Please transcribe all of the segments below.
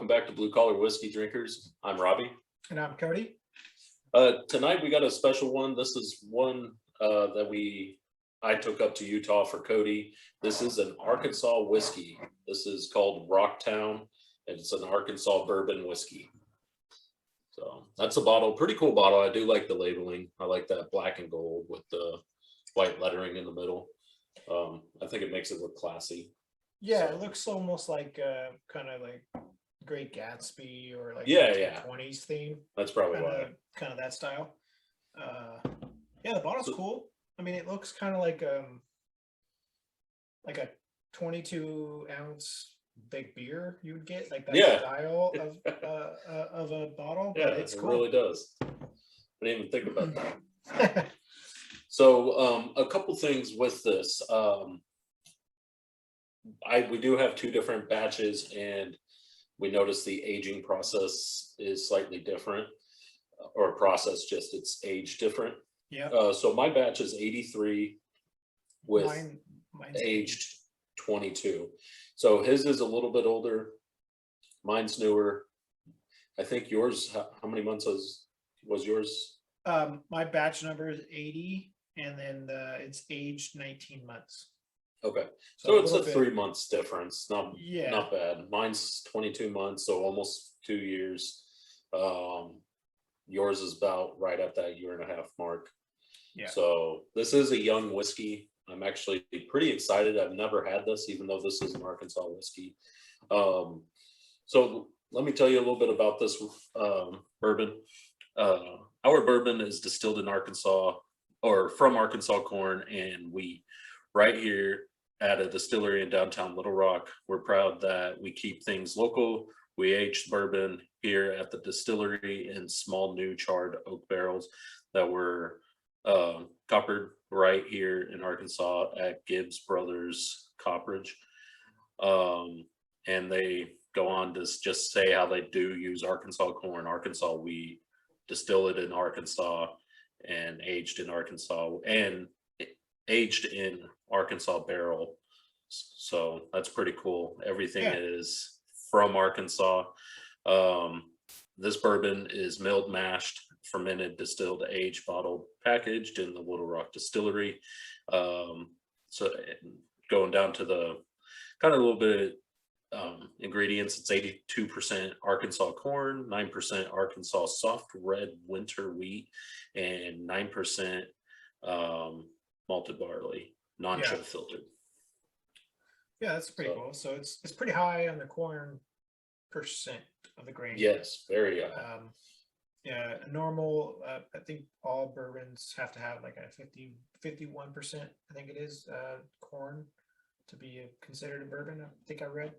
welcome back to Blue Collar Whiskey Drinkers. I'm Robbie. And I'm Cody. Tonight we got a special one. This is one that I took up to Utah for Cody. This is an Arkansas whiskey. This is called Rocktown, and it's an Arkansas bourbon whiskey. So that's a bottle, pretty cool bottle. I do like the labeling. I like that black and gold with the white lettering in the middle. I think it makes it look classy. Yeah, so it looks almost like kind of like Great Gatsby or like 20s theme. That's probably why. Kind of that style. Yeah, the bottle's cool. I mean, it looks kind of like a 22-ounce big beer you would get, like that style of a bottle. Yeah, but it's cool. It really does. I didn't even think about that. So a couple things with this. We do have two different batches, and we noticed the aging process is slightly different, or process, just it's aged different. Yeah. So my batch is 83 with mine's aged 22. So his is a little bit older. Mine's newer. I think yours, how many months was yours? My batch number is 80, and then it's aged 19 months. Okay, so it's a 3 months difference. Not bad. Mine's 22 months, so almost 2 years. Yours is about right at that 1.5 year mark. Yeah. So this is a young whiskey. I'm actually pretty excited. I've never had this, even though this is an Arkansas whiskey. So let me tell you a little bit about this bourbon. Our bourbon is distilled in Arkansas, or from Arkansas corn and wheat, right here at a distillery in downtown Little Rock. We're proud that we keep things local. We aged bourbon here at the distillery in small new charred oak barrels that were coppered right here in Arkansas at Gibbs Brothers Cooperage. And they go on to just say how they do use Arkansas corn, Arkansas wheat, distill it in Arkansas, and aged in Arkansas, and aged in Arkansas barrel. So that's pretty cool. Everything is from Arkansas. This bourbon is milled, mashed, fermented, distilled, aged, bottled, packaged in the Little Rock distillery. So going down to the kind of a little bit ingredients, it's 82% Arkansas corn, 9% Arkansas soft red winter wheat, and 9% malted barley, non-chill filtered. Yeah, that's pretty cool. So it's pretty high on the corn percent of the grain. Yes, very high. Yeah, normal. I think all bourbons have to have like a 51%. I think it is corn to be considered a bourbon. I think I read.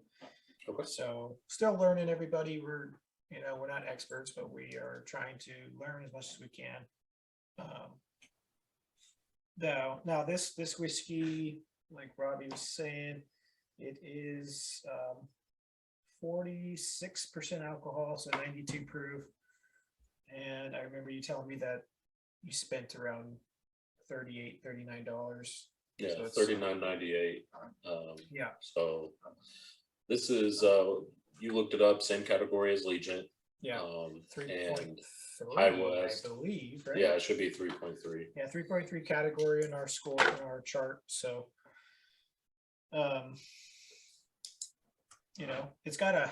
Okay. So still learning, everybody. We're not experts, but we are trying to learn as much as we can. Now this whiskey, like Robbie was saying, it is 46% alcohol, so 92 proof. And I remember you telling me that you spent around $39. Yeah, so $39.98. Yeah. So this is you looked it up, same category as Legion. Yeah. 3.3, High West, I believe, right? Yeah, it should be 3.3. Yeah, 3.3 category in our score, in our chart. So it's got a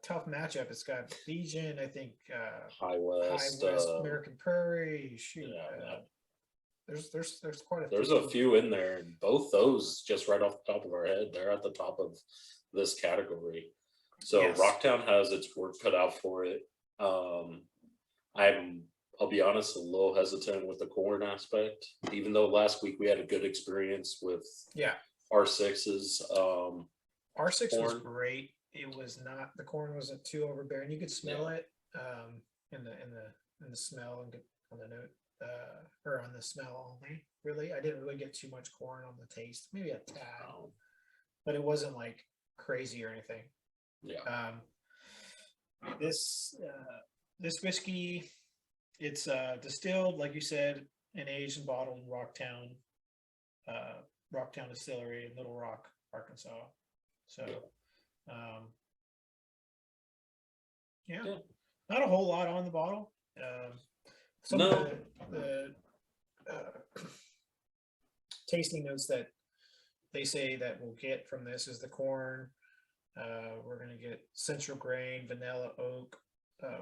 tough matchup. It's got Legion, I think, High West, American Prairie. Shoot, there's quite a there's a few in there, and both those, just right off the top of our head, they're at the top of this category. So yes. Rocktown has its work cut out for it. I'll be honest, a little hesitant with the corn aspect, even though last week we had a good experience with R6's. R6 was great. It was not, the corn wasn't too overbearing. You could smell it in the smell and on the note, or on the smell only. Really, I didn't really get too much corn on the taste. Maybe a tad, but it wasn't like crazy or anything. Yeah. This whiskey, it's distilled, like you said, and aged and bottled in Rocktown Distillery in Little Rock, Arkansas. So Yeah, Yeah. not a whole lot on the bottle. Some No. of the tasting notes that they say that we'll get from this is the corn. We're gonna get central grain, vanilla, oak,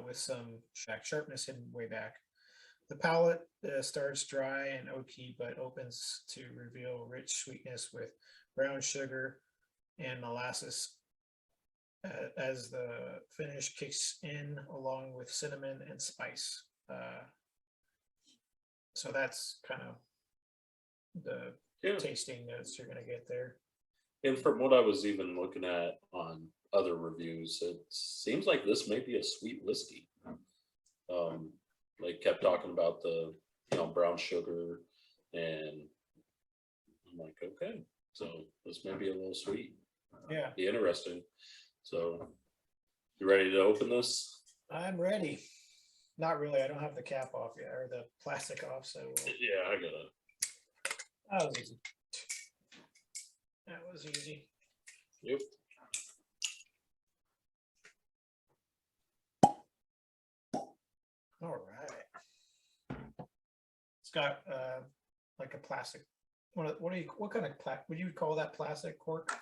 with some sharpness hidden way back. The palate starts dry and oaky, but opens to reveal rich sweetness with brown sugar and molasses as the finish kicks in along with cinnamon and spice. So that's kind of the Yeah. tasting notes you're going to get there. And from what I was even looking at on other reviews, it seems like this may be a sweet whiskey. They kept talking about the brown sugar, and I'm like, okay, so this may be a little sweet. Yeah, Be interesting. So, you ready to open this? I'm ready. Not really. I don't have the cap off yet, or the plastic off. So Yeah, I gotta. that was easy. That was easy. Yep. All right. It's got like a plastic. What kind of would you call that plastic cork?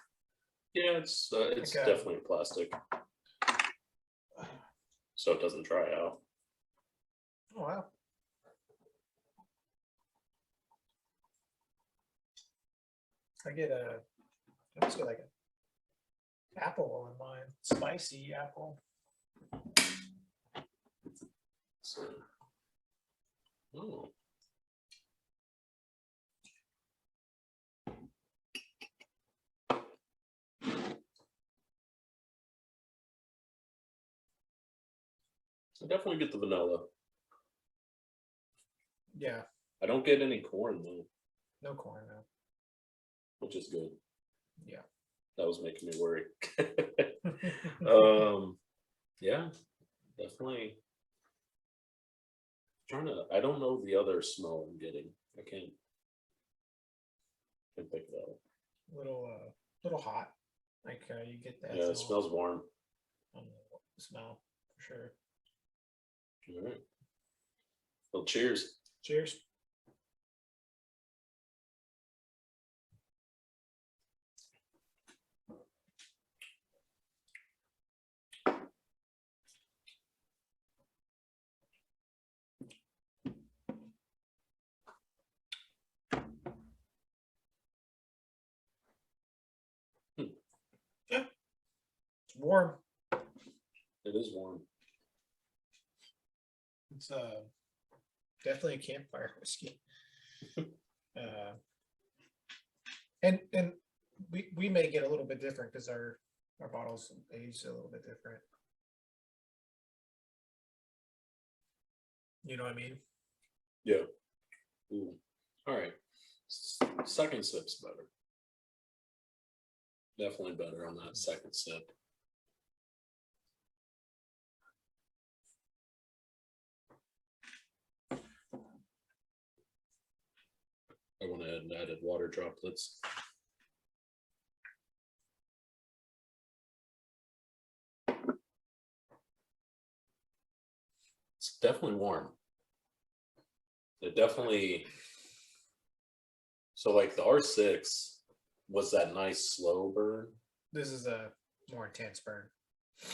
Yeah, it's Like definitely plastic, so it doesn't dry out. Oh wow. I just get like an apple on mine, spicy apple. So, oh. I definitely get the vanilla. Yeah, I don't get any corn though, no corn though. which is good. Yeah. That was making me worry. Yeah, definitely. I don't know the other smell I'm getting. I can't pick it out. Little hot. Like you get that. Yeah, it smells warm. Smell for sure. All right. Well, cheers. Cheers. Yeah, it's warm. It is warm. It's definitely a campfire whiskey. And we may get a little bit different because our bottles age a little bit different. You know what I mean? Yeah. Ooh. All right. Second sip's better. Definitely better on that second sip. I went ahead and added water droplets. It's definitely warm. It definitely. So like the R6 was that nice slow burn. This is a more intense burn.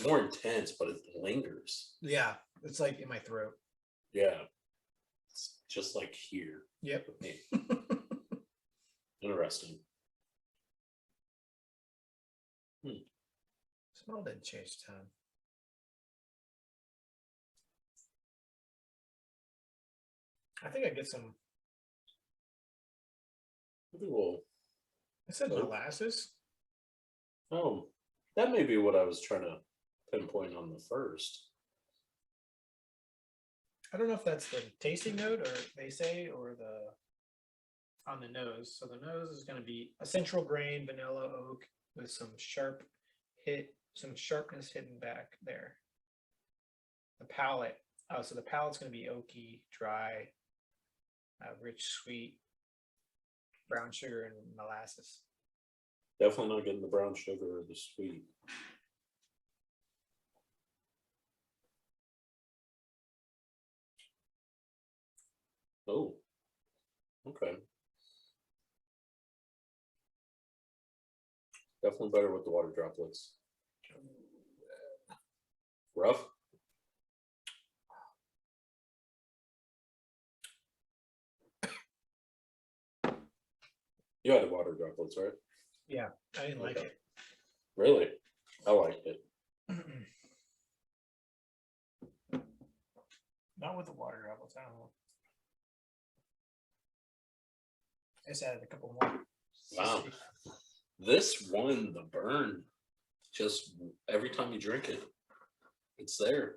More intense, but it lingers. Yeah, it's like in my throat. Yeah. It's just like here. Yep. With me. Interesting. Smell didn't change time. I think I get some. Maybe we'll. I said molasses. Oh, that may be what I was trying to pinpoint on the first. I don't know if that's the tasting note or they say or the on the nose. So the nose is going to be a central grain vanilla oak with some sharpness hidden back there. The palate, so the palate's going to be oaky, dry, rich, sweet, brown sugar and molasses. Definitely not getting the brown sugar or the sweet. Oh, okay. Definitely better with the water droplets. Rough? You had the water droplets, right? Yeah, I didn't like Okay. it. Really? I liked it. Not with the water droplets. I don't know. I just added a couple more. Wow. This one, the burn, just every time you drink it, it's there.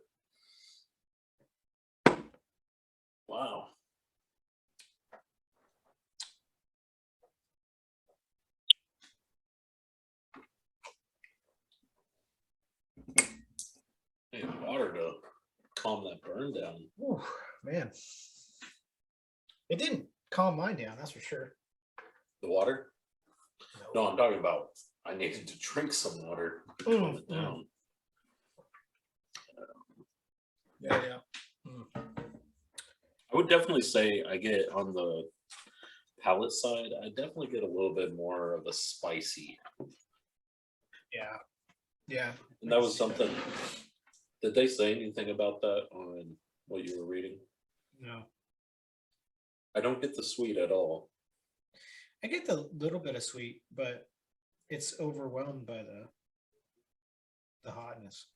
Wow. Hey, water to calm that burn down. Ooh, man. It didn't calm mine down, that's for sure. The water? No, I'm talking about I needed to drink some water to calm it down. Yeah. I would definitely say I get on the palate side, I definitely get a little bit more of a spicy. Yeah. And that was something. Did they say anything about that on what you were reading? No. I don't get the sweet at all. I get the little bit of sweet, but it's overwhelmed by the hotness.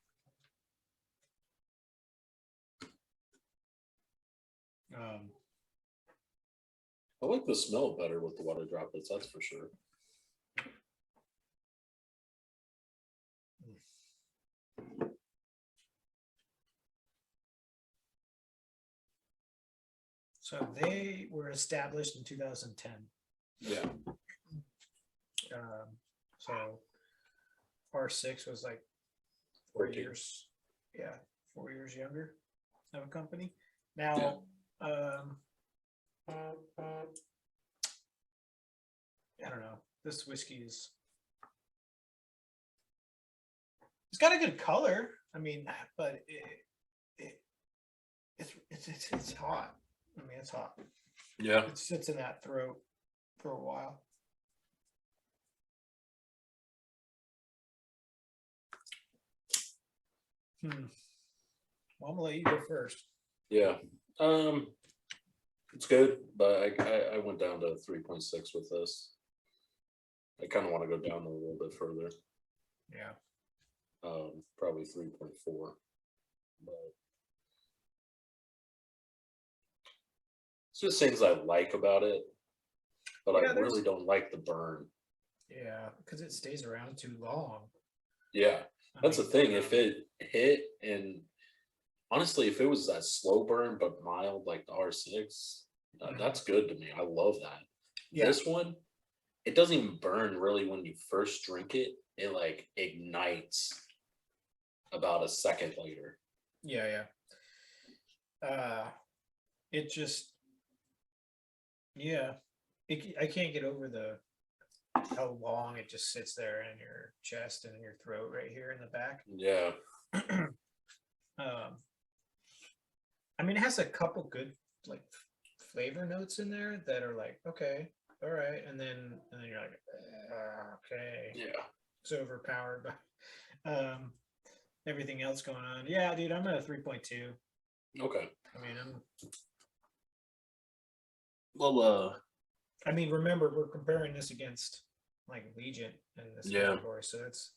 I like the smell better with the water droplets, that's for sure. So they were established in 2010. Yeah. So R6 was like 4 14. years. Yeah, 4 years younger of a company. Now, I don't know. This whiskey is. It's got a good color. I mean, but it's hot. I mean, it's hot. Yeah. It sits in that throat for a while. Well, I'm gonna let you go first. Yeah. It's good, but I went down to 3.6 with this. I kind of want to go down a little bit further. Yeah. Probably 3.4. But it's just things I like about it, but Yeah, I really don't like the burn. Yeah, because it stays around too long. Yeah, that's the thing. If it hit, and honestly, if it was that slow burn but mild like the R6, that's good to me. I love that. Yeah. This one, it doesn't even burn really when you first drink it. It like ignites about a second later. Yeah. It just, I can't get over how long it just sits there in your chest and in your throat right here in the back. Yeah. I mean, it has a couple good like flavor notes in there that are like, okay, all right, and then you're like, okay, Yeah, it's overpowered by everything else going on. Yeah, dude, I'm at a 3.2. okay. I mean, I mean, remember, we're comparing this against like Legion in this category, so it's.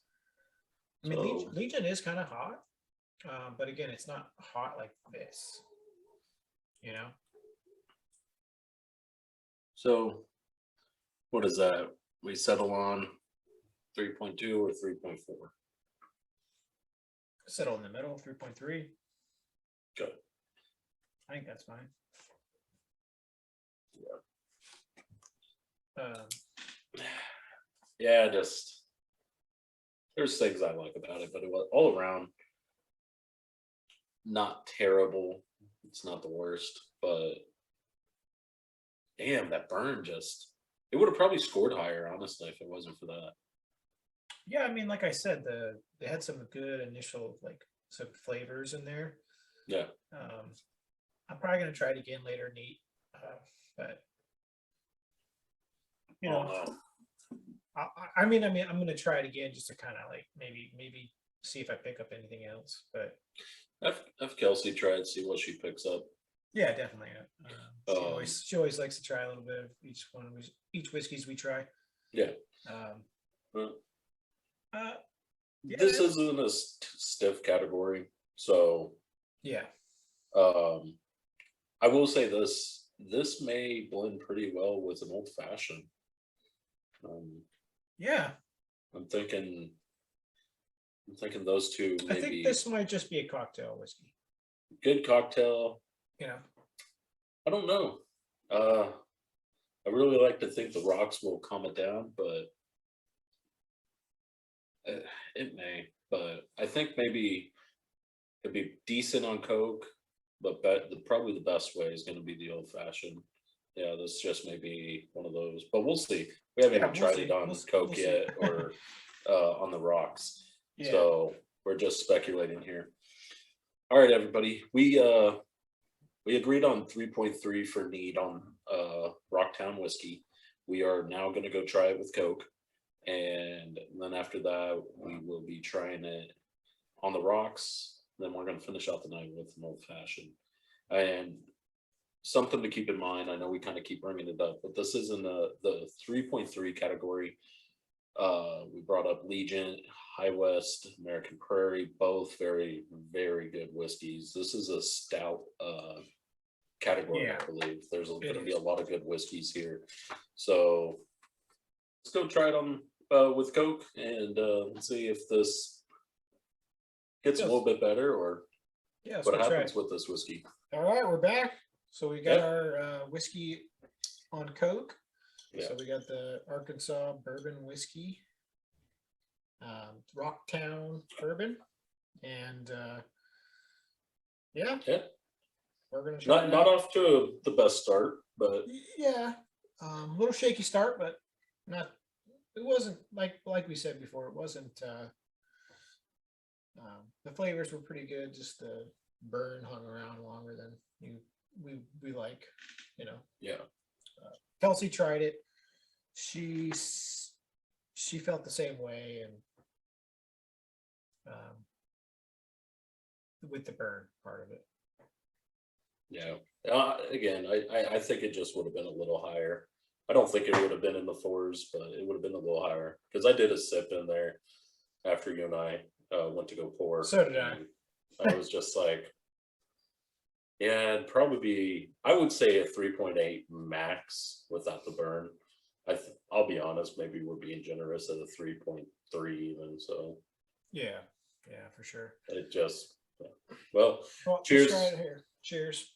I mean, Legion is kind of hot, but again, it's not hot like this. You know. So, what is that? We settle on 3.2 or 3.4. Settle in the middle, 3.3. Good. I think that's fine. Yeah, just there's things I like about it, but it was all around not terrible. It's not the worst, but damn, that burn just it would have probably scored higher, honestly, if it wasn't for that. Yeah, I mean, like I said, they had some good initial like some flavors in there. Yeah. I'm probably gonna try it again later, Neat. But you know, I mean, I'm going to try it again just to kind of like maybe see if I pick up anything else. But have Kelsey try it, see what she picks up. yeah, definitely. She always likes to try a little bit of each whiskeys we try. Yeah. Yeah, This isn't a stiff category, so yeah. I will say this may blend pretty well with an old fashioned. Yeah. I'm thinking those two I maybe think this might just be a cocktail whiskey. good cocktail. You know. I don't know. I really like to think the rocks will calm it down, but it may. But I think maybe it'd be decent on Coke, but probably the best way is going to be the old fashioned. Yeah, this just may be one of those, but we'll see. We haven't even tried it on Coke yet or on the rocks. Yeah. So we're just speculating here. All right, everybody. We agreed on 3.3 for need on Rocktown whiskey. We are now going to go try it with Coke. And then after that, we will be trying it on the rocks. Then we're going to finish out the night with an old fashioned. And something to keep in mind, I know we kind of keep bringing it up, but this is in the 3.3 category. We brought up Legion, High West, American Prairie, both very, very good whiskeys. This is a stout category, I believe. There's going to be a lot of good whiskeys here. So let's go try it on with Coke and let's see if this gets a little bit better or what happens with this whiskey. All right, we're back. So we got our whiskey on Coke. So we got the Arkansas Bourbon Whiskey, Rocktown Bourbon, and we're gonna try not off to the best start, but a little shaky start, but not. It wasn't like we said before. It wasn't. The flavors were pretty good. Just the burn hung around longer than we like, you know. Yeah. Kelsey tried it. She felt the same way, and with the burn part of it. Yeah. Again, I think it just would have been a little higher. I don't think it would have been in the 4s, but it would have been a little higher because I did a sip in there after you and I went to go pour. So did I. I was just like, yeah, it'd probably be, I would say a 3.8 max without the burn. I'll be honest, maybe we're being generous at a 3.3 even. So yeah, for sure. It just well cheers. Let's try it here. Cheers.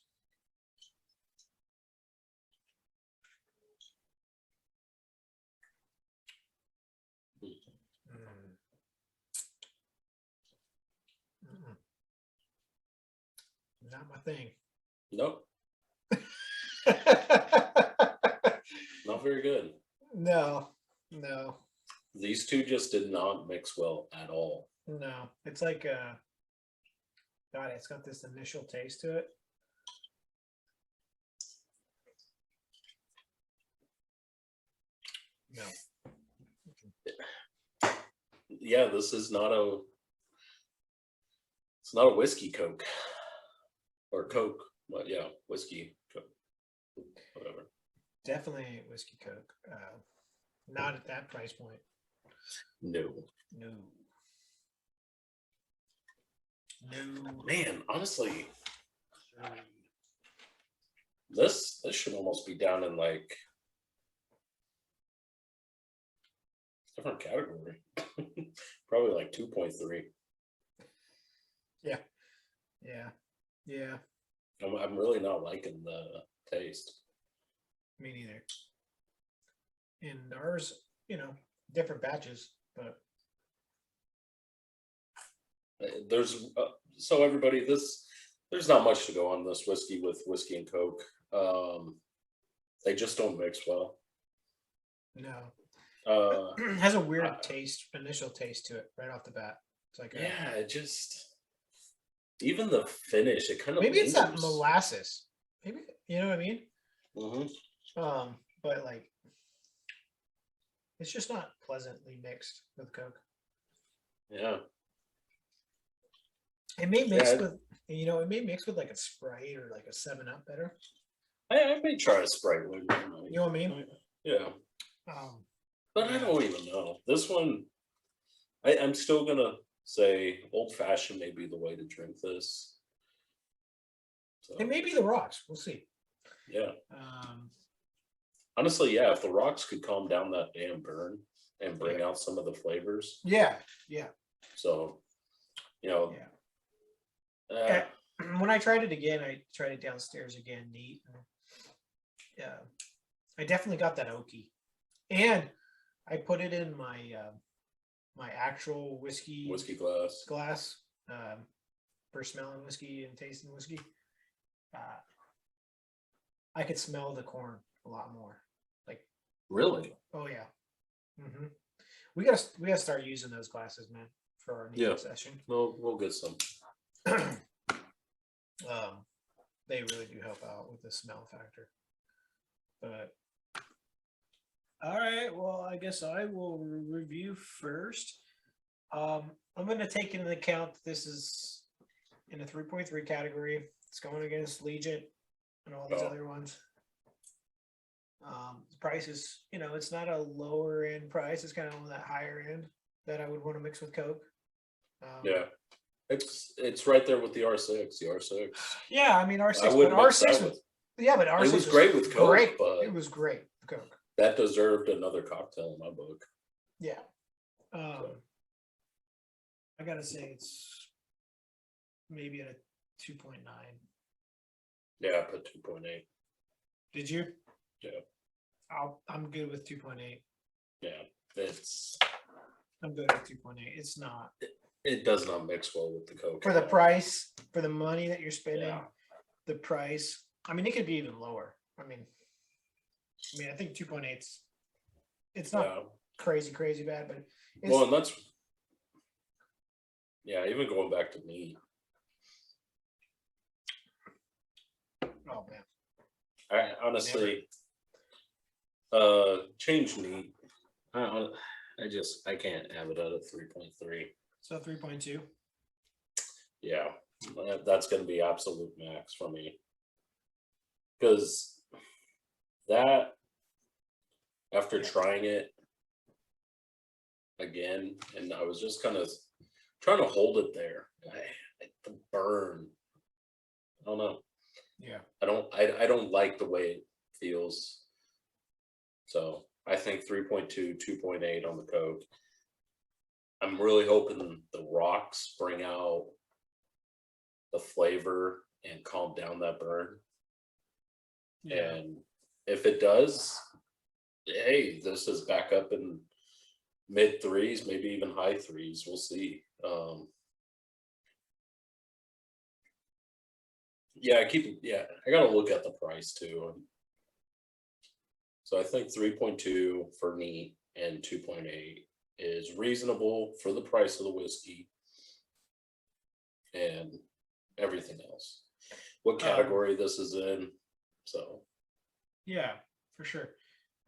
Not my thing. Nope. Not very good. No. These two just did not mix well at all. No, it's like God, it's got this initial taste to it. No. Yeah, this is not a. It's not a whiskey Coke. Or Coke, but yeah, whiskey Coke, whatever. Definitely whiskey Coke. Not at that price point. No. Man, honestly, this should almost be down in like different category. Probably like 2.3. Yeah. I'm really not liking the taste. Me neither. And ours, different batches, but there's so everybody, there's not much to go on this whiskey with whiskey and Coke. They just don't mix well. No. It has a weird initial taste to it right off the bat. It's like it just. Even the finish, it kind of maybe lingers. It's that molasses. Maybe, you know what I mean? But like, it's just not pleasantly mixed with Coke. Yeah. It may mix with, it may mix with like a Sprite or like a 7-Up better. I may try a Sprite one. You know what I mean? Yeah. But yeah. I don't even know. This one, I'm still gonna say old fashioned may be the way to drink this. So, It may be the rocks. We'll see. Yeah. Honestly, yeah. If the rocks could calm down that damn burn and bring out some of the flavors. Yeah. So, Yeah. When I tried it again, I tried it downstairs again, neat. Yeah, I definitely got that oaky, and I put it in my my actual whiskey glass for smelling whiskey and tasting whiskey. I could smell the corn a lot more. Like, really? Oh yeah. We gotta start using those glasses, man, for our next session. We'll get some. They really do help out with the smell factor. But all right, well, I guess I will review first. I'm going to take into account that this is in a 3.3 category. It's going against Legion and all these other ones. The price is, it's not a lower end price. It's kind of on that higher end that I would want to mix with Coke. Yeah. It's right there with the R6. The R6. Yeah, I mean R6. But R6 was, but R6 it was great with Coke. Great. But it was great with Coke. That deserved another cocktail in my book. Yeah. I gotta say it's maybe at a 2.9. Yeah, I put 2.8. Did you? Yeah. I'm good with 2.8. Yeah, I'm good with 2.8. It's not. It does not mix well with the Coke. For the price, for the money that you're spending, Yeah. The price. I mean, it could be even lower. I mean, I think 2.8's. It's not crazy bad, but it's, well, and that's even going back to meat. Oh man. I honestly change meat. I can't have it at a 3.3. So 3.2. Yeah, that's going to be absolute max for me. Because that, after trying it again, and I was just kind of trying to hold it there. The burn. I don't know. Yeah. I don't like the way it feels. So I think 3.2, 2.8 on the Coke. I'm really hoping the rocks bring out the flavor and calm down that burn. Yeah. And if it does, hey, this is back up in mid 3s, maybe even high 3s. We'll see. I gotta look at the price too. So I think 3.2 for neat and 2.8 is reasonable for the price of the whiskey and everything else. What category this is in? So yeah, for sure.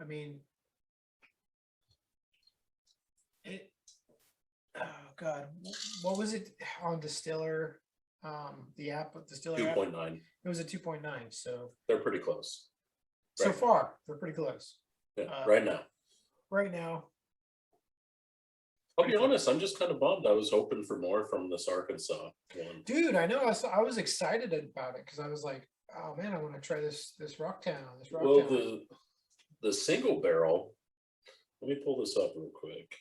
I mean, oh god, what was it on Distiller? The app of Distiller 2.9. It was a 2.9. So they're pretty close. So far, they're pretty close. Yeah, right now. Right now. I'll be honest, I'm just kind of bummed. I was hoping for more from this Arkansas one. Dude, I know. I was excited about it because I was like, oh man, I want to try this Rocktown. Well, the single barrel, let me pull this up real quick.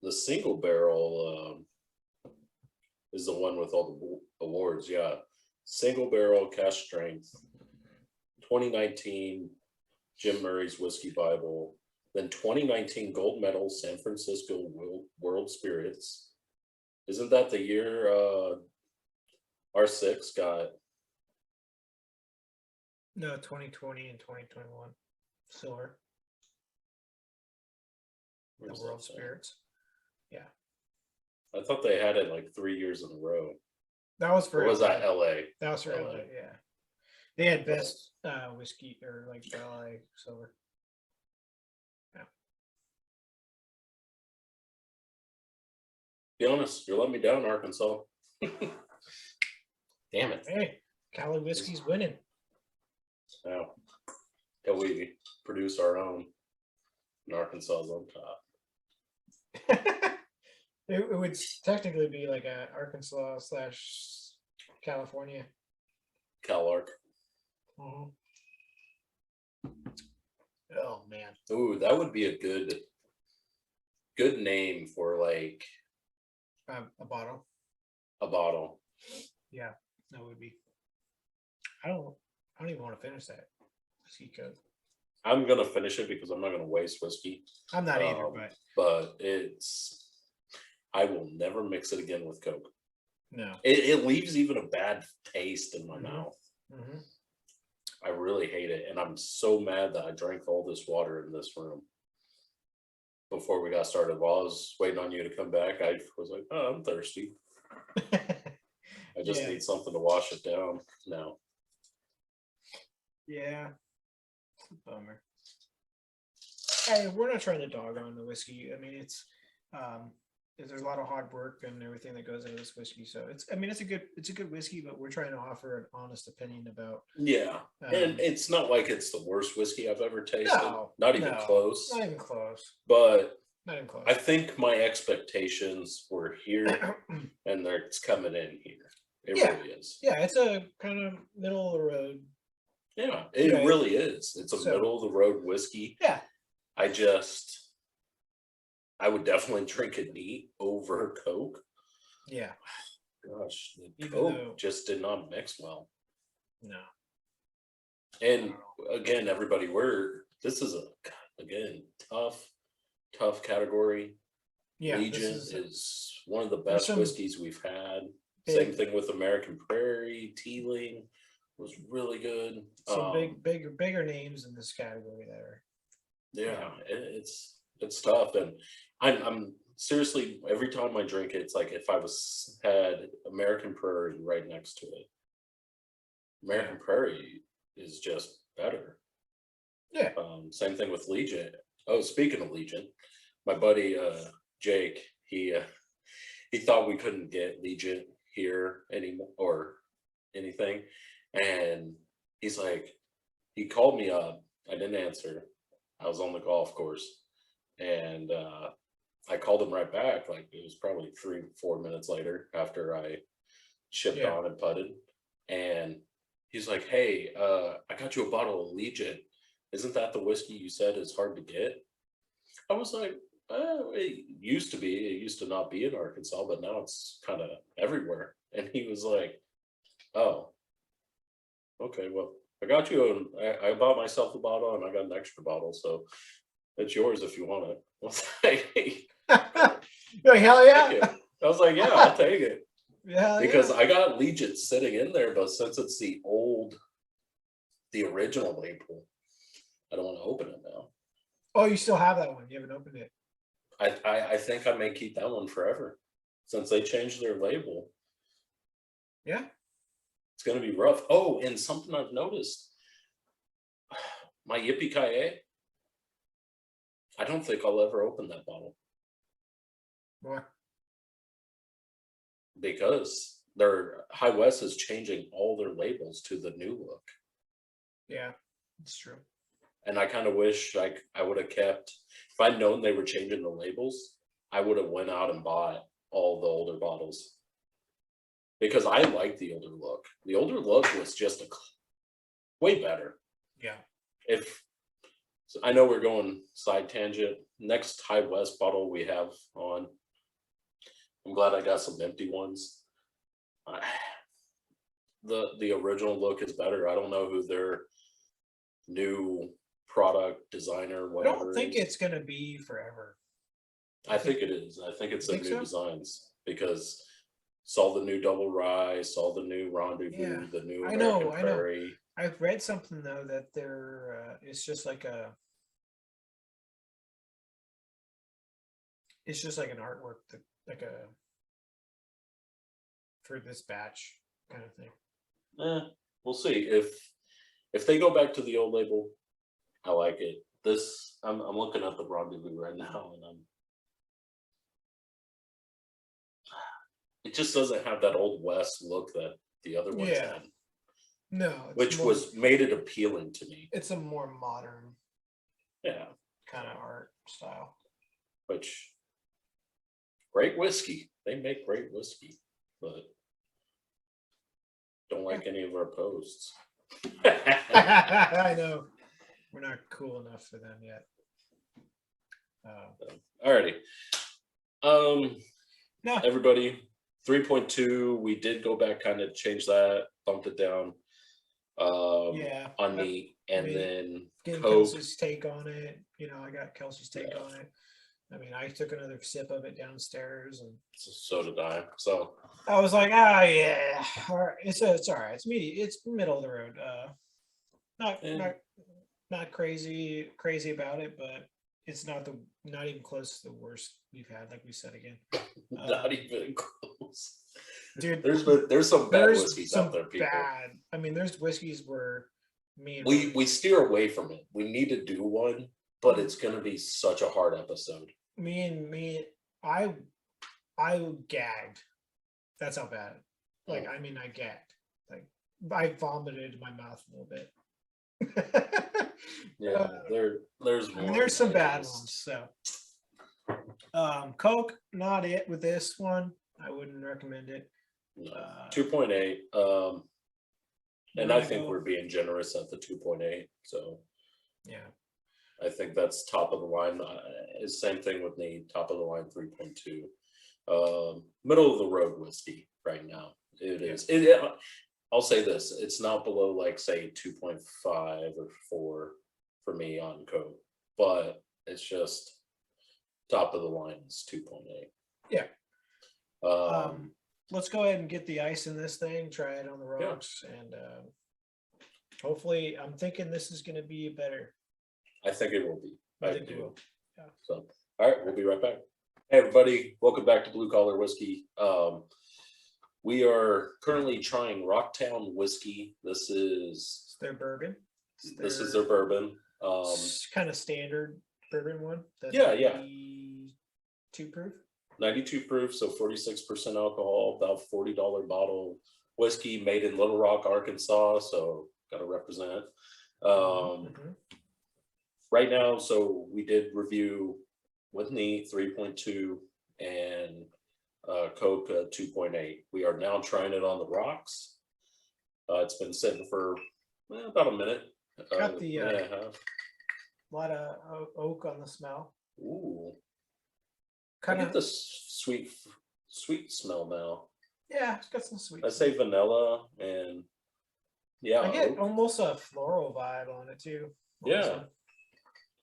The single barrel is the one with all the awards. Yeah. Single barrel cask strength, 2019 Jim Murray's Whiskey Bible, then 2019 gold medal San Francisco World Spirits. Isn't that the year R6 got? No, 2020 and 2021 silver. The World Spirits. Yeah. I thought they had it like 3 years in a row. That was for or was LA. that LA? That was for LA, yeah. They had best whiskey or like barley silver. Be honest, you're letting me down, Arkansas. Damn it. Hey, Cali whiskey's winning. Now, till we produce our own, and Arkansas's on top. It would technically be like a Arkansas / California. CalArc. Oh man. Ooh, that would be a good name for like A bottle. a bottle. Yeah, that would be. I don't even want to finish that whiskey coke. I'm gonna finish it because I'm not gonna waste whiskey. I'm not either, but I will never mix it again with Coke. no. It leaves even a bad taste in my Mhm. mouth. Mm-hmm. I really hate it, and I'm so mad that I drank all this water in this room before we got started. While I was waiting on you to come back, I was like, "Oh, I'm thirsty. I just need something to wash it down now." Yeah. It's a bummer. Hey, we're not trying to dog on the whiskey. I mean, it's there's a lot of hard work and everything that goes into this whiskey. So it's a good whiskey, but we're trying to offer an honest opinion about. Yeah, and it's not like it's the worst whiskey I've ever tasted. Not even close. Not even close. But not even close. I think my expectations were here, and it's coming in here. It really is. Yeah, it's a kind of middle of the road. Yeah, it really is. It's a middle of the road whiskey. Yeah. I would definitely drink it neat over Coke. Yeah. Gosh, the Coke just did not mix well. No. And again, everybody, this is again tough category. Yeah, Legion is one of the best whiskeys we've had. Same thing with American Prairie. Teeling was really good. Some bigger names in this category there. Yeah, it's tough, and I'm seriously, every time I drink it, it's like if I had American Prairie right next to it. American Prairie is just better. Yeah. Same thing with Legion. Oh, speaking of Legion, my buddy Jake, he thought we couldn't get Legion here anymore or anything, and he's like, he called me up. I didn't answer. I was on the golf course, and I called him right back. Like it was probably 3-4 minutes later after I shipped on and putted, and he's like, "Hey, I got you a bottle of Legion. Isn't that the whiskey you said is hard to get?" I was like, it used to be. It used to not be in Arkansas, but now it's kind of everywhere. And he was like, "Oh, okay, well, I got you. I bought myself a bottle, and I got an extra bottle, so it's yours if you want it." I was like, you're like, hell yeah! I was like, "Yeah, I'll take it." Yeah, because I got Legion sitting in there, but since it's the original label, I don't want to open it now. Oh, you still have that one? You haven't opened it? I think I may keep that one forever, since they changed their label. Yeah. It's going to be rough. Oh, and something I've noticed. My Yippee-Ki-Yay, I don't think I'll ever open that bottle. Why? Because their High West is changing all their labels to the new look. Yeah, it's true. And I kind of wish I would have kept, if I'd known they were changing the labels, I would have went out and bought all the older bottles. Because I like the older look. The older look was just way better. Yeah. So I know we're going side tangent. Next High West bottle we have on, I'm glad I got some empty ones. The original look is better. I don't know who their new product designer, whatever. I don't think it's gonna be forever. I think it is. I think it's the new designs, because saw the new double rye, saw the new rendezvous, the new American Prairie. I've read something though that it's just like an artwork that for this batch kind of thing. We'll see. If they go back to the old label, I like it. This, I'm looking at the Rendezvous right now, and it just doesn't have that old West look that the other ones Yeah. had, No, which was made it appealing to me. It's a more modern, Yeah, kind of art style. which great whiskey. They make great whiskey, but don't like any of our posts. I know we're not cool enough for them yet. Alrighty. No, Everybody, 3.2. We did go back, kind of change that, bumped it down. Yeah, on neat, and maybe then getting Coke. Kelsey's take on it. I got Kelsey's take on it. I mean, I took another sip of it downstairs, and So did I. So I was like, yeah, all right. It's all right. It's it's middle of the road. Not crazy about it, but it's not even close to the worst we've had. Like we said again, not even close, dude. There's some bad whiskeys out there, people. Bad. I mean, there's whiskeys where we steer away from it. We need to do one, but it's gonna be such a hard episode. I gagged. That's how bad. Like, I mean, I gagged. Like, I vomited in my mouth a little bit. Yeah, there's some bad ones. So, Coke, not it with this one. I wouldn't recommend it. No, 2.8. And I think we're being generous at the 2.8. So, yeah, I think that's top of the line. Is same thing with me. Top of the line 3.2. Middle of the road whiskey right now. It is. I'll say this: it's not below, like, say 2.5 or 4 for me on Coke, but it's just top of the line is 2.8. Yeah. Let's go ahead and get the ice in this thing. Try it on the rocks, and hopefully, I'm thinking this is going to be better. I think it will be. I think it will. Yeah. So, all right, we'll be right back. Hey, everybody, welcome back to Blue Collar Whiskey. We are currently trying Rocktown whiskey. This is their bourbon. This is their bourbon. Kind of standard bourbon one. Yeah. 92 proof. 92 proof, so 46% alcohol, about $40 bottle whiskey, made in Little Rock, Arkansas. So got to represent. Right now, so we did review with neat 3.2 and Coke 2.8. We are now trying it on the rocks. It's been sitting for about a minute. Got the a lot of oak on the smell. Ooh, kind of the sweet smell now. Yeah, it's got some sweet. I say vanilla, and I get almost a floral vibe on it too. Yeah,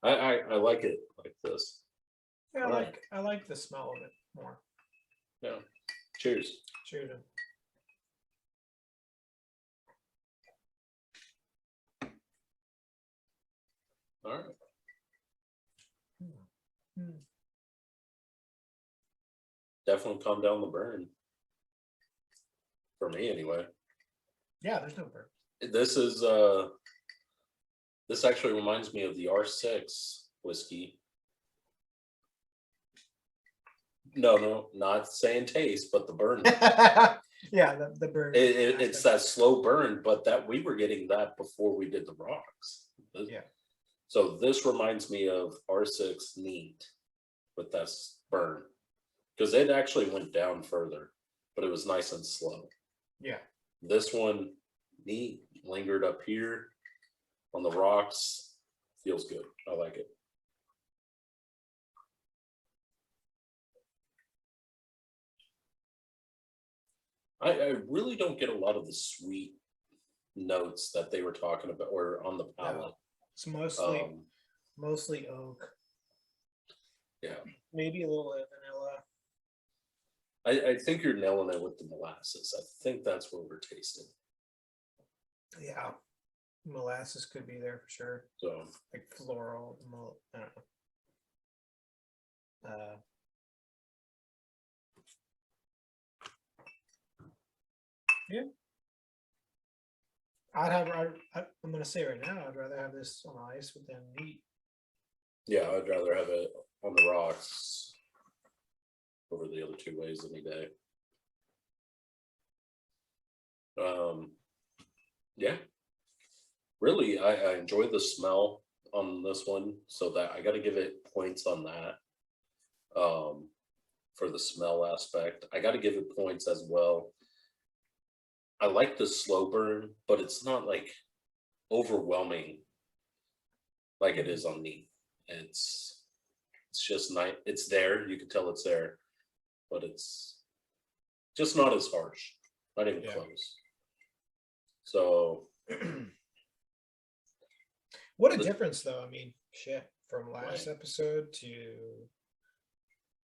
I like it like this. Yeah, I like the smell of it more. Yeah. Cheers. Cheers. All right. Definitely calm down the burn. For me, anyway. Yeah, there's no burn. This is this actually reminds me of the R6 whiskey. No, not saying taste, but the burn. Yeah, the burn. It's that slow burn, but that we were getting that before we did the rocks. Yeah. So this reminds me of R6 neat with that burn, because it actually went down further, but it was nice and slow. Yeah. This one neat lingered up here on the rocks. Feels good. I like it. I really don't get a lot of the sweet notes that they were talking about or on the palate. No, it's mostly oak. Yeah. Maybe a little vanilla. I think you're nailing it with the molasses. I think that's what we're tasting. Yeah. Molasses could be there for sure. So like floral, I don't know. Yeah. I'm gonna say right now, I'd rather have this on ice with them neat. Yeah, I'd rather have it on the rocks over the other two ways any day. Yeah, really, I enjoy the smell on this one, so that I got to give it points on that. For the smell aspect, I got to give it points as well. I like the slow burn, but it's not like overwhelming like it is on neat. It's just nice. It's there. You can tell it's there, but it's just not as harsh. Not even close. So, what a difference, though. I mean, shit, from last Right. episode to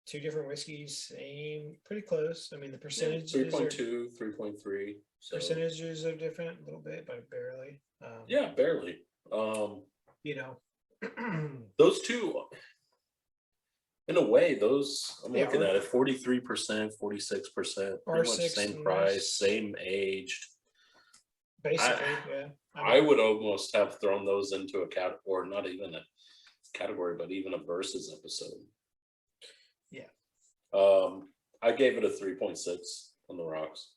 two different whiskeys, same, pretty close. I mean, the percentages 3.2, 3.3. So percentages are different a little bit, but barely. yeah, barely. You know, Those two, in a way, those I'm Yeah, looking at it 43%, 46%, pretty much R6 same and price, same aged. basically, yeah. I would almost have thrown those into a cat, or not even a category, but even a versus episode. Yeah. I gave it a 3.6 on the rocks.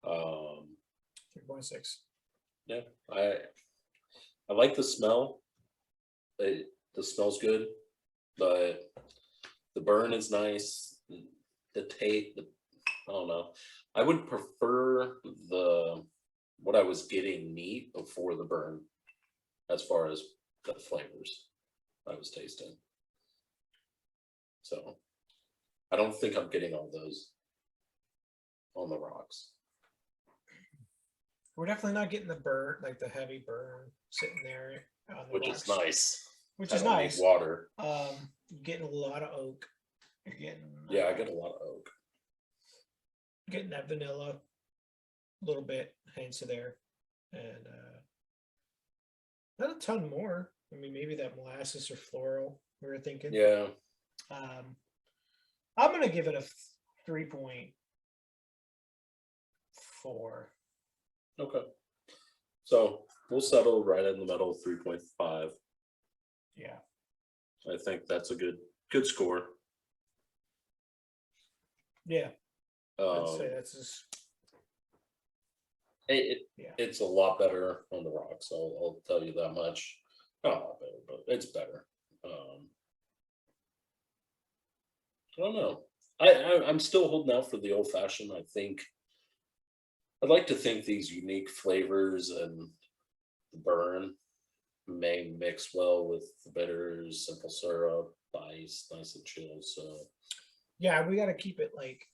3.6. Yeah, I like the smell. The smell's good, but the burn is nice. The taste, I don't know. I would prefer the what I was getting neat before the burn, as far as the flavors I was tasting. So I don't think I'm getting all those on the rocks. We're definitely not getting the burn, like the heavy burn sitting there on the Which rocks, is nice. which I is don't need nice. water. You're getting a lot of oak. You're getting Yeah, I get a lot of oak. getting that vanilla, a little bit hints of there, and not a ton more. I mean, maybe that molasses or floral we were thinking. Yeah, I'm gonna give it a 3.4. okay. So we'll settle right in the middle, 3.5. Yeah. I think that's a good score. Yeah. I'd say Um, that's just yeah. It's a lot better on the rocks. I'll tell you that much. Not a lot better, but it's better. I don't know. I'm still holding out for the old fashioned. I'd like to think these unique flavors and the burn may mix well with the bitters, simple syrup, ice, nice and chill. So Yeah, we gotta keep it like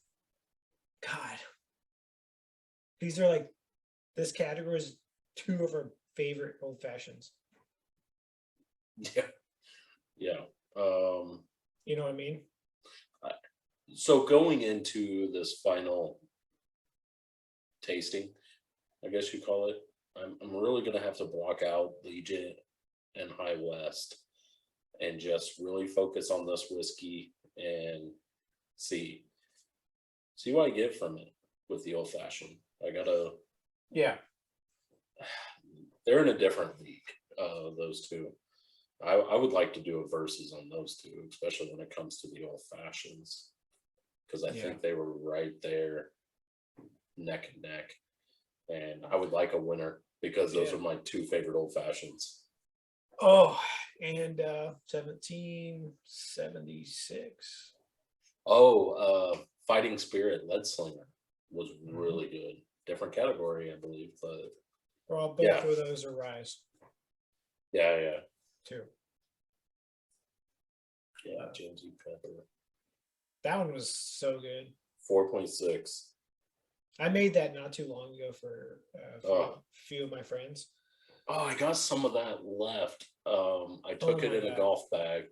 God. These are like this category is two of our favorite old fashions. yeah, yeah. You know what I mean? So going into this final tasting, I guess you call it, I'm really gonna have to block out Legion and High West and just really focus on this whiskey and see what I get from it with the old fashioned. I gotta Yeah. they're in a different league, those two. I would like to do a versus on those two, especially when it comes to the old fashions. Because I think they were right there, neck and neck. And I would like a winner because those are my two favorite old fashions. Oh, and 1776. Oh, Fighting Spirit Lead Slinger was really good. Different category, I believe, but Well, both of those are Rise yeah, too. yeah. James E. Pepper, That one was so good. 4.6. I made that not too long ago for a few of my friends. Oh, I got some of that left. I took it in a God. golf bag,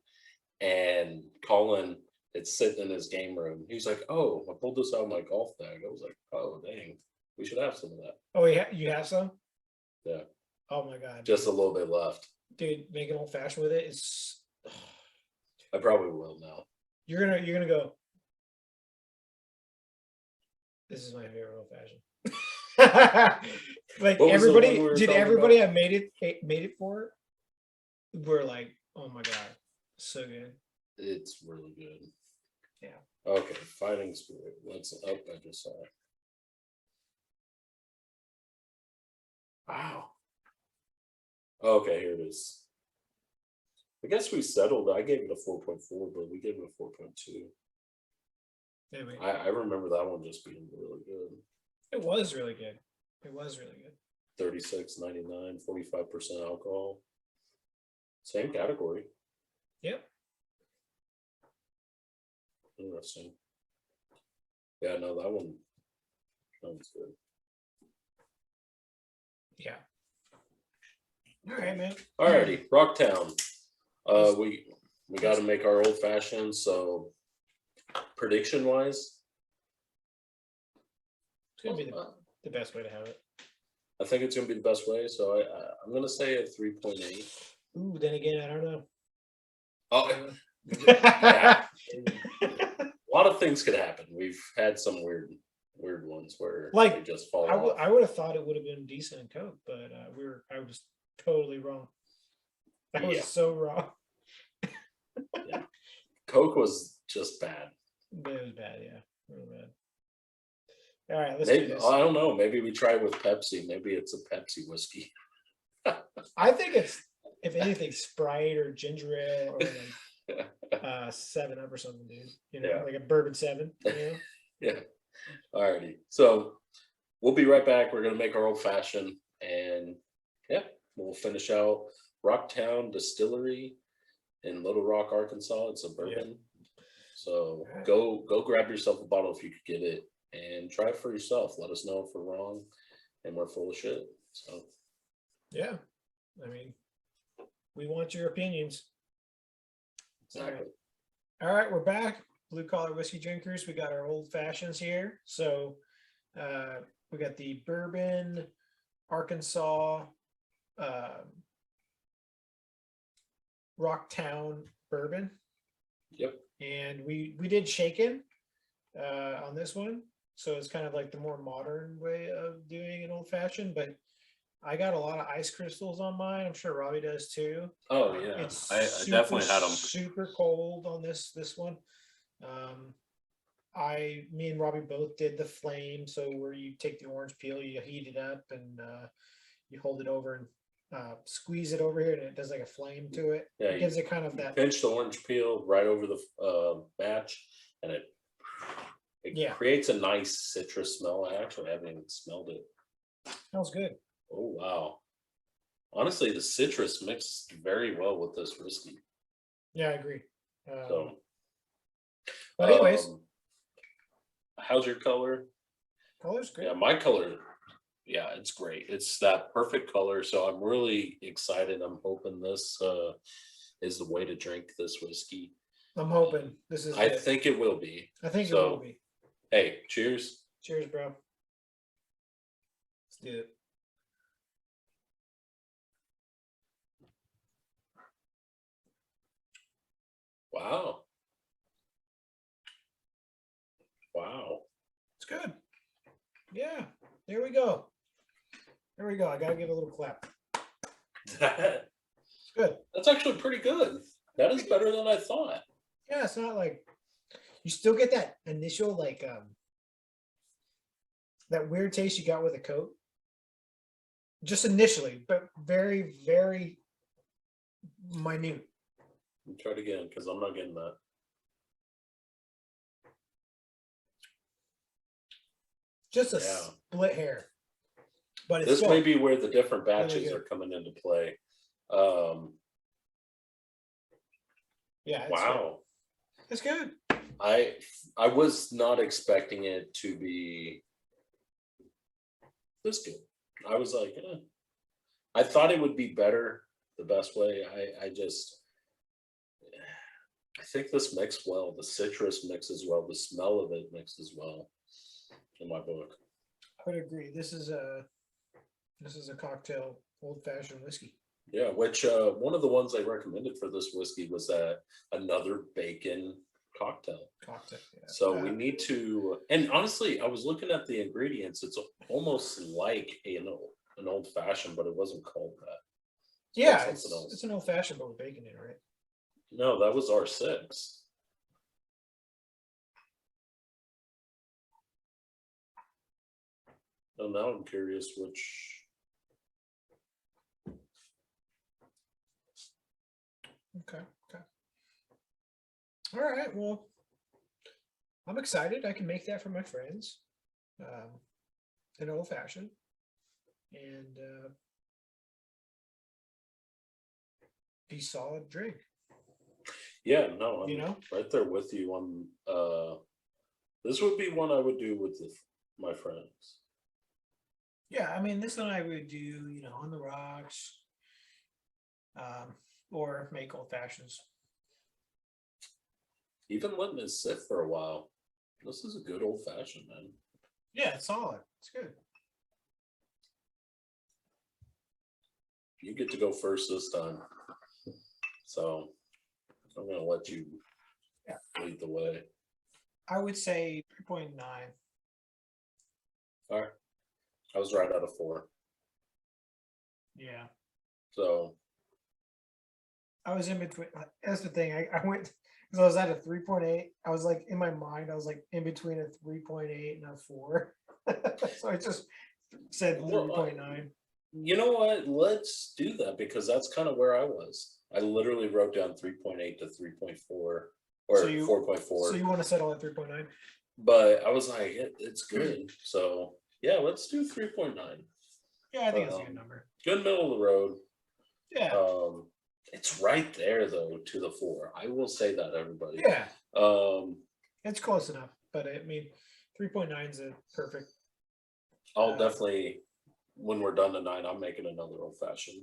and Colin, it's sitting in his game room. He's like, "Oh, I pulled this out of my golf bag." I was like, "Oh, dang, we should have some of that." Oh, yeah, you have some? Yeah, Oh my God. just a little bit left. Dude, make an old fashioned with it is I probably will now. you're gonna go. This is my favorite old fashioned. Like What was the everybody, one we were did talking everybody about? I made it for? We're like, oh my god, so good. It's really good. Yeah. Okay, Fighting Spirit. Let's up. I just saw it. Wow. Okay, here it is. I guess we settled. I gave it a 4.4, but we gave it a 4.2. Anyway, I remember that one just being really good. it was really good. It was really good. 36.99, 45% alcohol. Same category. Yep. Interesting. Yeah, no, that one's good. Yeah. All right, man. Alrighty, Rocktown. We got to make our old fashioned. So, prediction wise, It's gonna be the best way to have it. I think it's gonna be the best way. So I'm gonna say a 3.8. Ooh, then again, I don't know. Oh, yeah. A lot of things could happen. We've had some weird ones where Like, they just fall off. I would have thought it would have been decent in Coke, but I was totally wrong. I was so wrong. Yeah. Coke was just bad. But it was bad, yeah, really bad. All right, let's Maybe, do this. I don't know. Maybe we try with Pepsi. Maybe it's a Pepsi whiskey. I think it's, if anything, Sprite or ginger ale or like 7-Up or something, dude. You know, Yeah. like a bourbon 7. You know? Yeah. Alrighty. So we'll be right back. We're gonna make our old fashioned, and yeah, we'll finish out Rocktown Distillery in Little Rock, Arkansas. It's a bourbon. So go grab yourself a bottle if you could get it and try it for yourself. Let us know if we're wrong and we're full of shit. So Yeah. I mean, we want your opinions. exactly. All right, we're back. Blue Collar Whiskey Drinkers. We got our old fashions here. So we got the bourbon, Arkansas, Rocktown bourbon. Yep. And we did shaken on this one. So it's kind of like the more modern way of doing an old fashioned, but I got a lot of ice crystals on mine. I'm sure Robbie does too. Oh yeah, It's I definitely had them. super cold on this one. Me and Robbie both did the flame. So where you take the orange peel, you heat it up and you hold it over and squeeze it over here, and it does like a flame to it. Yeah, It gives it kind of that. Pinch the orange peel right over the batch, and it creates a nice citrus smell. I actually haven't even smelled it. Smells good. Oh wow! Honestly, the citrus mixed very well with this whiskey. Yeah, I agree. But anyways, how's your color? Color's good. Yeah, my color. Yeah, it's great. It's that perfect color. So I'm really excited. I'm hoping this is the way to drink this whiskey. I'm hoping this is. I think it will be. I think it will be. Hey, cheers. Cheers, bro. Let's do it. Wow. Wow. It's good. Yeah. There we go. There we go. I gotta give a little clap. It's good. That's actually pretty good. That is better than I thought. Yeah, it's not like you still get that initial like that weird taste you got with a Coke. Just initially, but very, very minute. Try it again because I'm not getting that. Just a split hair. But it's this may be where the different batches really are coming into play. Yeah. Wow. It's good. I was not expecting it to be this good. I was like, I thought it would be better the best way. I think this mixed well. The citrus mixes well. The smell of it mixes well in my book. I would agree. This is a cocktail old-fashioned whiskey. Yeah, which one of the ones I recommended for this whiskey was that another bacon cocktail. Cocktail. Yeah. So we need to, and honestly, I was looking at the ingredients. It's almost like an old fashioned, but it wasn't called that. Yeah, called something else. it's an old fashioned, but with bacon in it, right? No, that was R6. So now I'm curious which. Okay. All right. Well, I'm excited. I can make that for my friends. An old fashioned, and be solid drink. Yeah, no, You I'm know? right there with you on. This would be one I would do with my friends. Yeah, I mean, this one I would do, on the rocks, or make old fashions. Even letting it sit for a while. This is a good old fashioned, man. Yeah, it's solid. It's good. You get to go first this time. So I'm gonna let you lead the way. I would say 3.9. All right. I was right out of 4. Yeah. So I was in between. That's the thing. I went because I was at a 3.8. I was like, in my mind, I was like in between a 3.8 and a 4. So I just said 3.9. You know what? Let's do that because that's kind of where I was. I literally wrote down 3.8 to 3.4 or 4.4. So you want to settle at 3.9? But I was like, it's good. So yeah, let's do 3.9. Yeah, I think it's a good number. Good middle of the road. Yeah. It's right there though to the 4. I will say that, everybody. Yeah. It's close enough, but I mean, 3.9 is a perfect. I'll definitely, when we're done tonight, I'm making another old fashioned.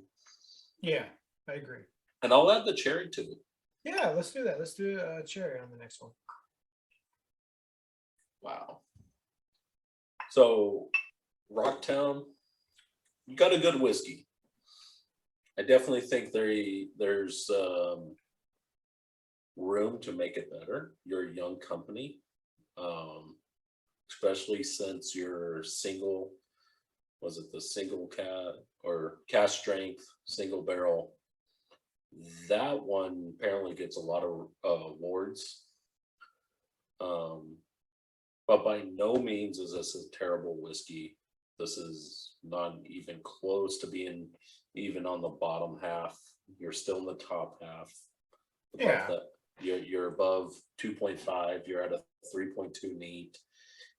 Yeah, I agree. And I'll add the cherry to it. Yeah, let's do that. Let's do a cherry on the next one. Wow. So, Rocktown, you got a good whiskey. I definitely think there's room to make it better. You're a young company, especially since you're single. Was it the single cask strength single barrel? That one apparently gets a lot of awards. But by no means is this a terrible whiskey. This is not even close to being even on the bottom half. You're still in the top half. Yeah. You're above 2.5. You're at a 3.2 neat.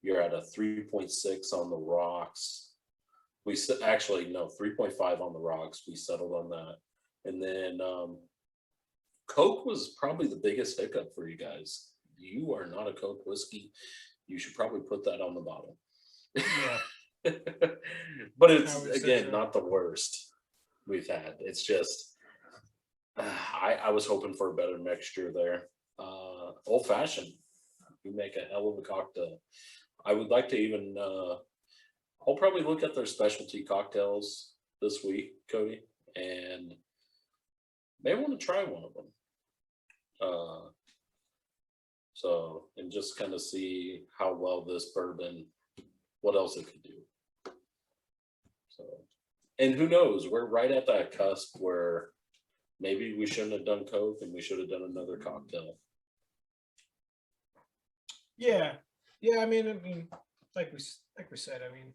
You're at a 3.6 on the rocks. We actually no 3.5 on the rocks. We settled on that. And then Coke was probably the biggest hiccup for you guys. You are not a Coke whiskey. You should probably put that on the bottle. Yeah. But it's again not the worst we've had. It's just I was hoping for a better mixture there. Old fashioned. You make a hell of a cocktail. I would like to even I'll probably look at their specialty cocktails this week, Cody, and may want to try one of them. So, and just kind of see how well this bourbon, what else it could do. So, and who knows, we're right at that cusp where maybe we shouldn't have done Coke and we should have done another cocktail. Yeah. I mean, like we said, I mean,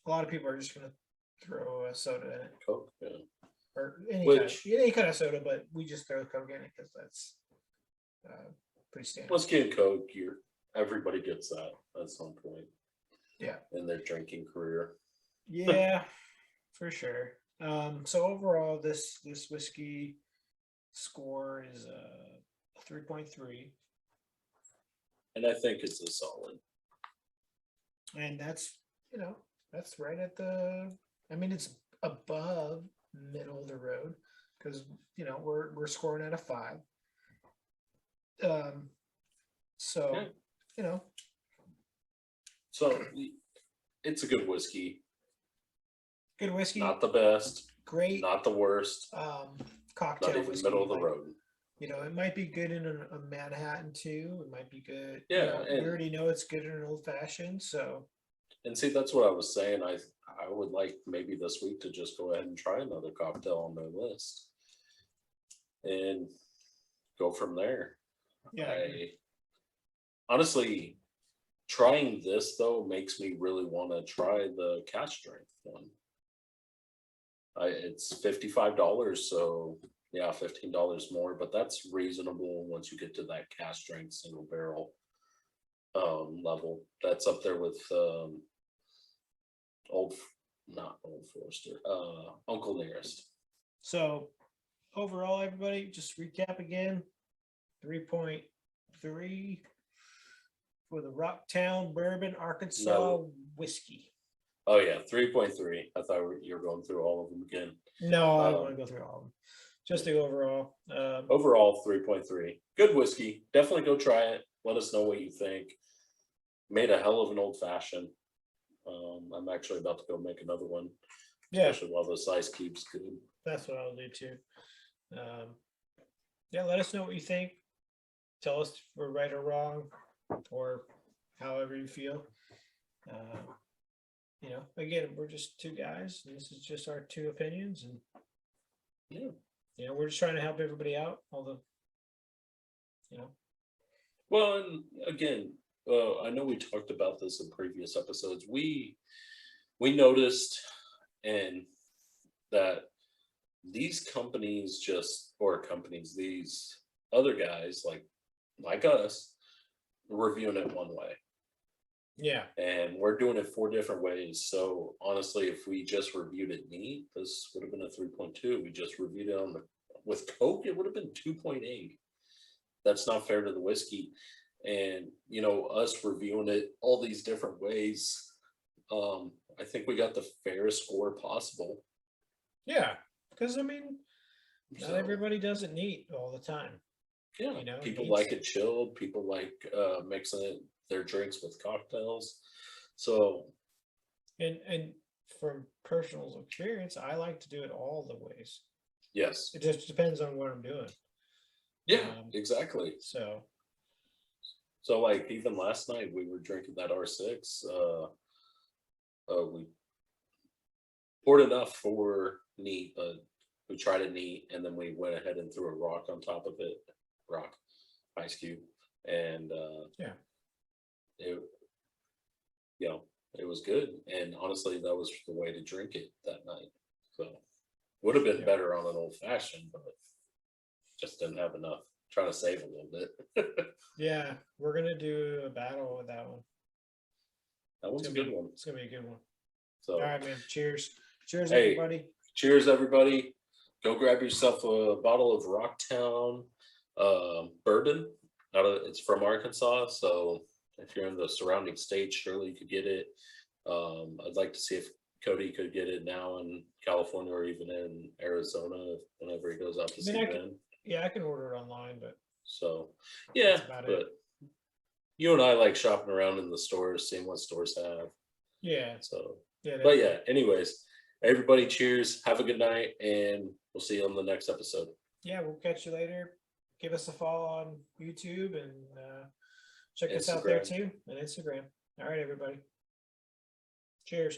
a lot of people are just gonna throw a soda in it. Coke, yeah. Or any kind of soda, but we just throw Coke in it because that's pretty standard. Whiskey and Coke, everybody gets that at some point. Yeah. In their drinking career. Yeah, for sure. So overall, this whiskey score is 3.3, and I think it's a solid. And that's that's right at the. I mean, it's above middle of the road because we're scoring at a 5. So yeah. So it's a good whiskey. Good whiskey. Not the best. Great. Not the worst. cocktail Not even whiskey. middle of the like, road. You know, it might be good in a Manhattan too. It might be good. Yeah, You know, we and already know it's good in an old fashioned. So see, that's what I was saying. I would like maybe this week to just go ahead and try another cocktail on their list and go from there. yeah, I honestly, trying this though makes me really want to try the cask strength one. It's $55, so yeah, $15 more, but that's reasonable once you get to that cask strength single barrel level. That's up there with not Old Forester, Uncle Nearest. So overall, everybody, just recap again: 3.3 for the Rocktown Bourbon Arkansas No. whiskey. Oh yeah, 3.3. I thought you were going through all of them again. No, I don't want to go through all of them. Just the overall. Overall, 3.3. Good whiskey. Definitely go try it. Let us know what you think. Made a hell of an old fashioned. I'm actually about to go make another one, Yeah, especially while the size keeps good. that's what I'll do too. Yeah, let us know what you think. Tell us if we're right or wrong, or however you feel. You know, again, we're just two guys. And this is just our two opinions, and Yeah. you know, we're just trying to help everybody out. All the, you know, Well, and again, I know we talked about this in previous episodes. We noticed and that these companies these other guys like us, reviewing it one way. yeah, And we're doing it 4 different ways. So honestly, if we just reviewed it neat, this would have been a 3.2. We just reviewed it with Coke, it would have been 2.8. That's not fair to the whiskey. And you know, us reviewing it all these different ways, I think we got the fairest score possible. yeah. Because I mean, not So, everybody does it neat all the time. yeah, You know, people like it chilled. People like mixing their drinks with cocktails. So and from personal experience, I like to do it all the ways. yes, It just depends on what I'm doing. yeah, exactly. So like even last night we were drinking that R6. We poured enough for neat, but we tried it neat, and then we went ahead and threw a rock on top of it, ice cube, and yeah, it, you know, it was good. And honestly, that was the way to drink it that night. So would have been Yeah. better on an old fashioned, but just didn't have enough. Trying to save a little bit. yeah, we're gonna do a battle with that one. That one's a good one. It's gonna be a good one. So All right, man. Cheers. Cheers, Hey. everybody. cheers, everybody. Go grab yourself a bottle of Rocktown bourbon. It's from Arkansas, so if you're in the surrounding states, surely you could get it. I'd like to see if Cody could get it now in California or even in Arizona whenever he goes out to see Ben. Yeah, I can order it online, but So yeah, that's about it. but you and I like shopping around in the stores, seeing what stores have. Yeah, So, yeah. but yeah, anyways, everybody cheers. Have a good night, and we'll see you on the next episode. Yeah, we'll catch you later. Give us a follow on YouTube and check us out there Instagram. too, and Instagram. All right, everybody. Cheers.